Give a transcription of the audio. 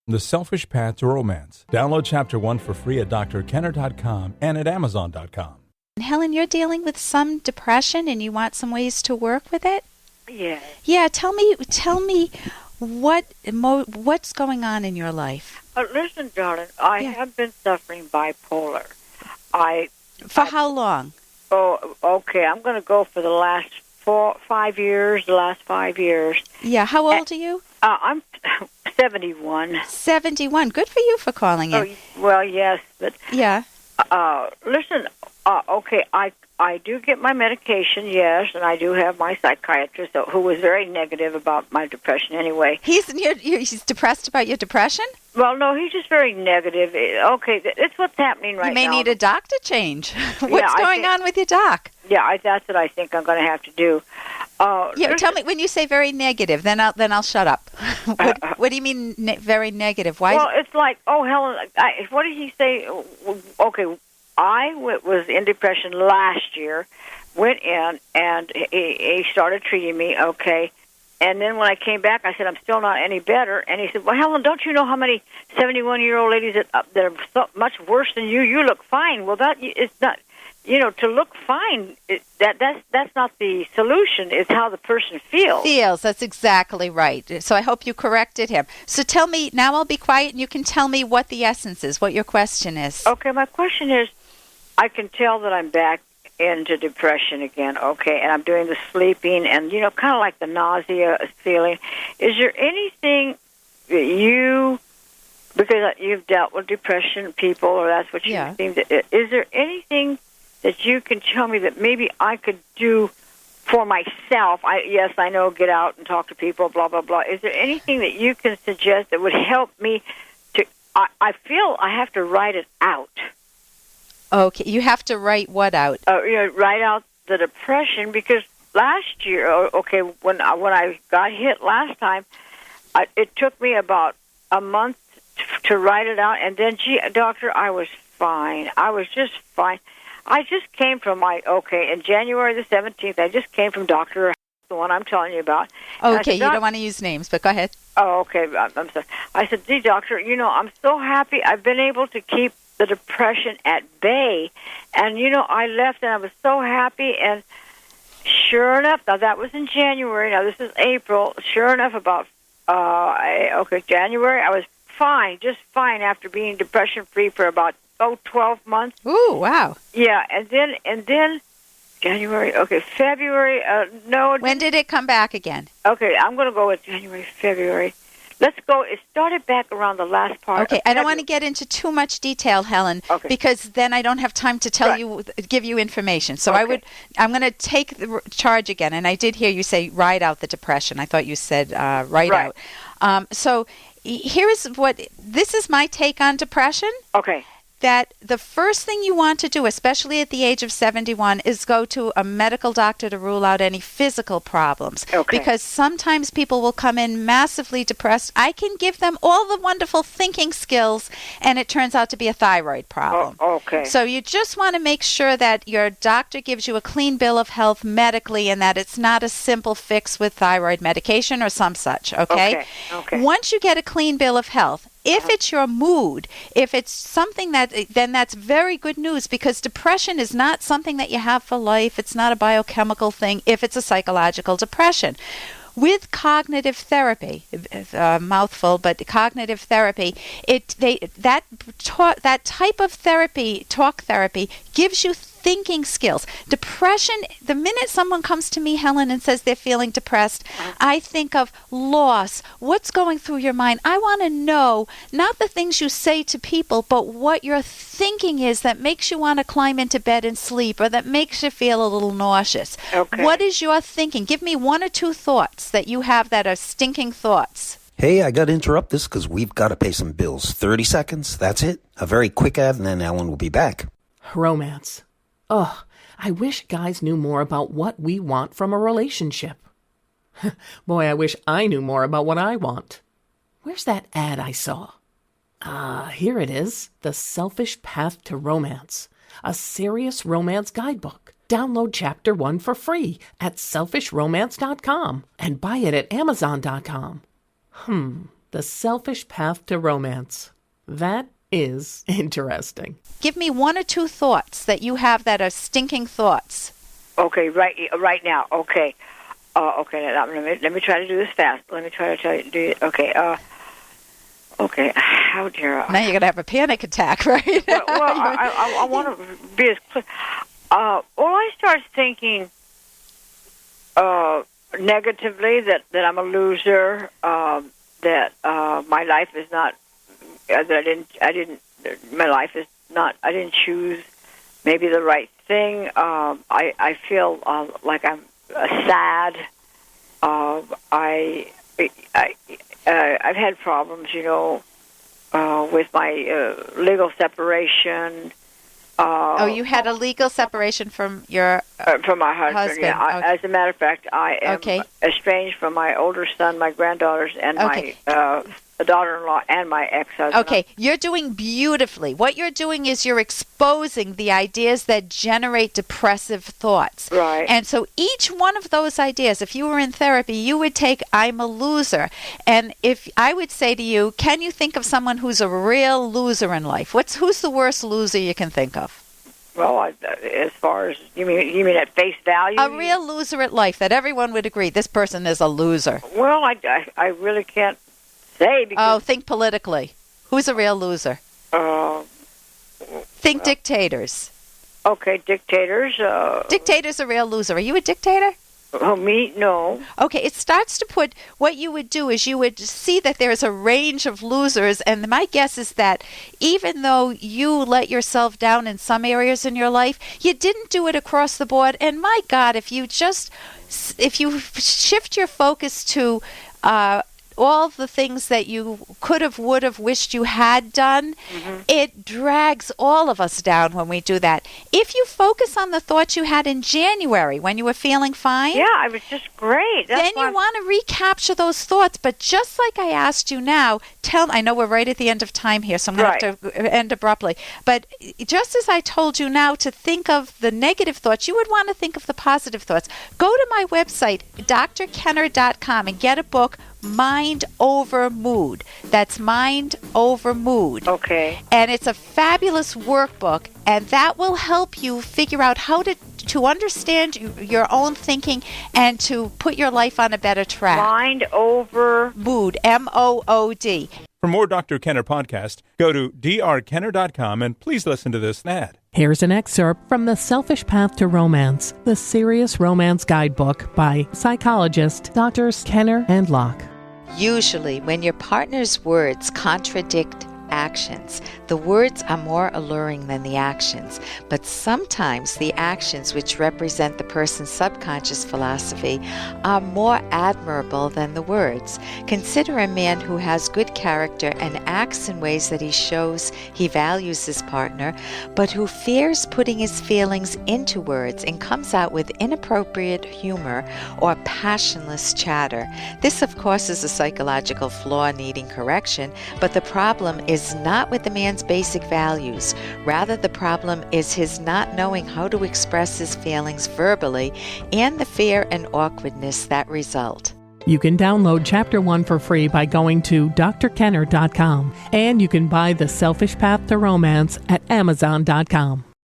The Selfish Path to Romance. Download Chapter 1 for free at drkenner.com and at amazon.com. Helen, you're dealing with some depression and you want some ways to work with it? Yes. Yeah, tell me what's going on in your life. Listen, darling, I have been suffering bipolar. For how long? Oh, okay. I'm going to go for the last 5 years. The last 5 years. Yeah. How old are you? I'm 71. 71. Good for you for calling in. Oh, well, yes, but yeah. Listen. Okay, I do get my medication, yes, and I do have my psychiatrist who was very negative about my depression anyway. He's depressed about your depression? Well, no, he's just very negative. Okay, it's what's happening right now. You may need a doctor change. What's going on with your doc? Yeah, that's what I think I'm going to have to do. Tell me, when you say very negative, then I'll shut up. What do you mean very negative? Why? Well, it's like, Helen, what did he say? Okay, I was in depression last year, went in, and he started treating me, okay. And then when I came back, I said, I'm still not any better. And he said, well, Helen, don't you know how many 71-year-old ladies that are so much worse than you? You look fine. Well, that is not, to look fine, that's not the solution. It's how the person feels. That's exactly right. So I hope you corrected him. So tell me, now I'll be quiet, and you can tell me what the essence is, what your question is. Okay, my question is, I can tell that I'm back into depression again, okay, and I'm doing the sleeping and, kind of like the nausea feeling. Is there anything that because you've dealt with depression people, or that's what you seem to, is there anything that you can tell me that maybe I could do for myself? Yes, I know, get out and talk to people, blah, blah, blah. Is there anything that you can suggest that would help me to, I feel I have to write it out. Okay, you have to write what out? Write out the depression, because last year, when I got hit last time, it took me about a month to write it out, and then, doctor, I was fine. I was just fine. I just came from in January the 17th, I just came from Dr. the one I'm telling you about. Okay, you don't want to use names, but go ahead. Oh, okay, I'm sorry. I said, gee, doctor, I'm so happy I've been able to keep the depression at bay, and I left and I was so happy, and sure enough, now that was in January, now this is April, sure enough, about January, I was fine, just fine, after being depression free for about 12 months. Ooh, wow. Yeah, and then January, February, no. When did it come back again? Okay, I'm going to go with January, February. Let's go. It started back around the last part. Okay, I don't want to get into too much detail, Helen, because then I don't have time to give you information. So I'm going to take the charge again, and I did hear you say write out the depression. I thought you said write out. So this is my take on depression. Okay. That the first thing you want to do, especially at the age of 71, is go to a medical doctor to rule out any physical problems. Okay. Because sometimes people will come in massively depressed. I can give them all the wonderful thinking skills, and it turns out to be a thyroid problem. Okay. So you just want to make sure that your doctor gives you a clean bill of health medically, and that it's not a simple fix with thyroid medication or some such, okay? Okay. Once you get a clean bill of health, if it's your mood, if it's something then that's very good news, because depression is not something that you have for life. It's not a biochemical thing if it's a psychological depression. With cognitive therapy, mouthful, but cognitive therapy, that type of therapy, talk therapy, gives you thinking skills. Depression, the minute someone comes to me, Helen, and says they're feeling depressed, I think of loss. What's going through your mind? I want to know not the things you say to people, but what your thinking is that makes you want to climb into bed and sleep, or that makes you feel a little nauseous. Okay. What is your thinking? Give me one or two thoughts that you have that are stinking thoughts. Hey, I got to interrupt this because we've got to pay some bills. 30 seconds, that's it. A very quick ad, and then Ellen will be back. Romance. Ugh, I wish guys knew more about what we want from a relationship. Boy, I wish I knew more about what I want. Where's that ad I saw? Here it is. The Selfish Path to Romance. A serious romance guidebook. Download Chapter 1 for free at selfishromance.com and buy it at amazon.com. The The Selfish Path to Romance. That is interesting. Give me one or two thoughts that you have that are stinking thoughts. Okay, right now. Okay. Okay, let me try to do this fast. Let me try to do it. Okay. Okay. How dare I? Now you're going to have a panic attack, right? Well, I want to be as clear. I start thinking negatively that I'm a loser, that my life is not, that my life is not, I didn't choose maybe the right thing. I feel like I'm sad. I've had problems, with my legal separation. You had a legal separation from your from my husband. Yeah. Okay. As a matter of fact, I am estranged from my older son, my granddaughters, and my daughter-in-law, and my ex-husband. Okay, you're doing beautifully. What you're doing is you're exposing the ideas that generate depressive thoughts. Right. And so each one of those ideas, if you were in therapy, you would take, I'm a loser. And if I would say to you, can you think of someone who's a real loser in life? Who's the worst loser you can think of? Well, as far as, you mean at face value? A real loser at life that everyone would agree, this person is a loser. Well, I really can't say because... think politically. Who's a real loser? Think dictators. Okay, dictators. Dictators a real loser. Are you a dictator? Oh, me? No. Okay, it starts to put, what you would do is you would see that there's a range of losers, and my guess is that even though you let yourself down in some areas in your life, you didn't do it across the board. And my God, if you shift your focus to all the things that you could have, would have, wished you had done, it drags all of us down when we do that. If you focus on the thoughts you had in January when you were feeling fine, yeah, I was just great. Then you want to recapture those thoughts. But just like I asked you now, I know we're right at the end of time here, so I'm going to have to end abruptly. But just as I told you now to think of the negative thoughts, you would want to think of the positive thoughts. Go to my website, drkenner.com, and get a book, Mind Over Mood. That's Mind Over Mood. Okay. And it's a fabulous workbook, and that will help you figure out how to understand your own thinking and to put your life on a better track. Mind Over Mood, MOOD. For more Dr. Kenner podcast, go to drkenner.com and please listen to this ad. Here's an excerpt from The Selfish Path to Romance, the Serious Romance Guidebook by psychologists Drs. Kenner and Locke. Usually, when your partner's words contradict actions, the words are more alluring than the actions, but sometimes the actions, which represent the person's subconscious philosophy, are more admirable than the words. Consider a man who has good character and acts in ways that he shows he values his partner, but who fears putting his feelings into words and comes out with inappropriate humor or passionless chatter. This, of course, is a psychological flaw needing correction, but the problem is not with the man's basic values. Rather, the problem is his not knowing how to express his feelings verbally and the fear and awkwardness that result. You can download Chapter 1 for free by going to drkenner.com, and you can buy The Selfish Path to Romance at amazon.com.